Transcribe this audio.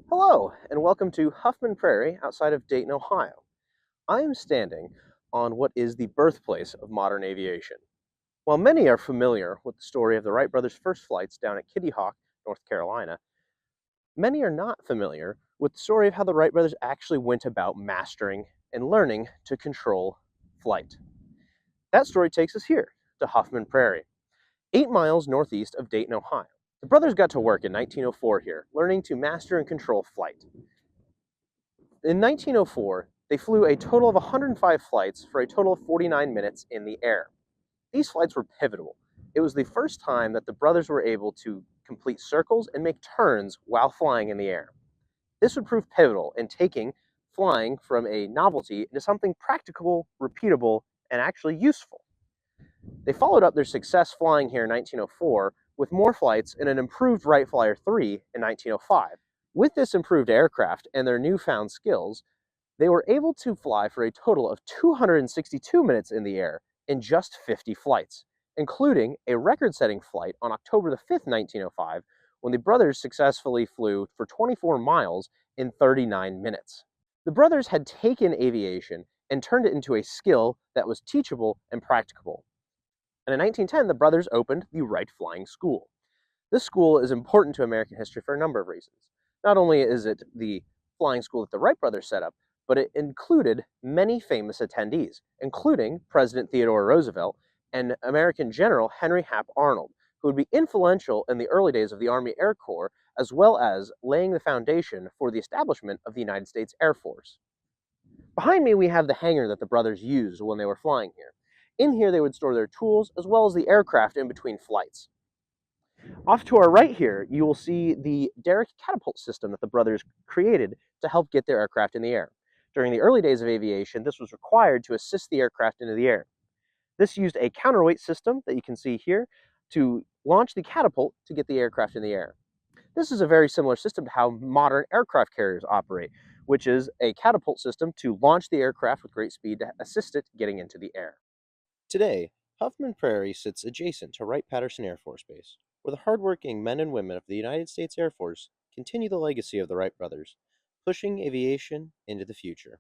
Hello, and welcome to Huffman Prairie outside of Dayton, Ohio. I am standing on what is the birthplace of modern aviation. While many are familiar with the story of the Wright brothers' first flights down at Kitty Hawk, North Carolina, many are not familiar with the story of how the Wright brothers actually went about mastering and learning to control flight. That story takes us here to Huffman Prairie, 8 miles northeast of Dayton, Ohio. The brothers got to work in 1904 here, learning to master and control flight. In 1904, they flew a total of 105 flights for a total of 49 minutes in the air. These flights were pivotal. It was the first time that the brothers were able to complete circles and make turns while flying in the air. This would prove pivotal in taking flying from a novelty into something practical, repeatable, and actually useful. They followed up their success flying here in 1904 with more flights and an improved Wright Flyer 3 in 1905. With this improved aircraft and their newfound skills, they were able to fly for a total of 262 minutes in the air in just 50 flights, including a record-setting flight on October the 5th, 1905, when the brothers successfully flew for 24 miles in 39 minutes. The brothers had taken aviation and turned it into a skill that was teachable and practicable. And in 1910, the brothers opened the Wright Flying School. This school is important to American history for a number of reasons. Not only is it the flying school that the Wright brothers set up, but it included many famous attendees, including President Theodore Roosevelt and American General Henry Hap Arnold, who would be influential in the early days of the Army Air Corps, as well as laying the foundation for the establishment of the United States Air Force. Behind me, we have the hangar that the brothers used when they were flying here. In here, they would store their tools, as well as the aircraft in between flights. Off to our right here, you will see the derrick catapult system that the brothers created to help get their aircraft in the air. During the early days of aviation, this was required to assist the aircraft into the air. This used a counterweight system that you can see here to launch the catapult to get the aircraft in the air. This is a very similar system to how modern aircraft carriers operate, which is a catapult system to launch the aircraft with great speed to assist it getting into the air. Today, Huffman Prairie sits adjacent to Wright-Patterson Air Force Base, where the hardworking men and women of the United States Air Force continue the legacy of the Wright brothers, pushing aviation into the future.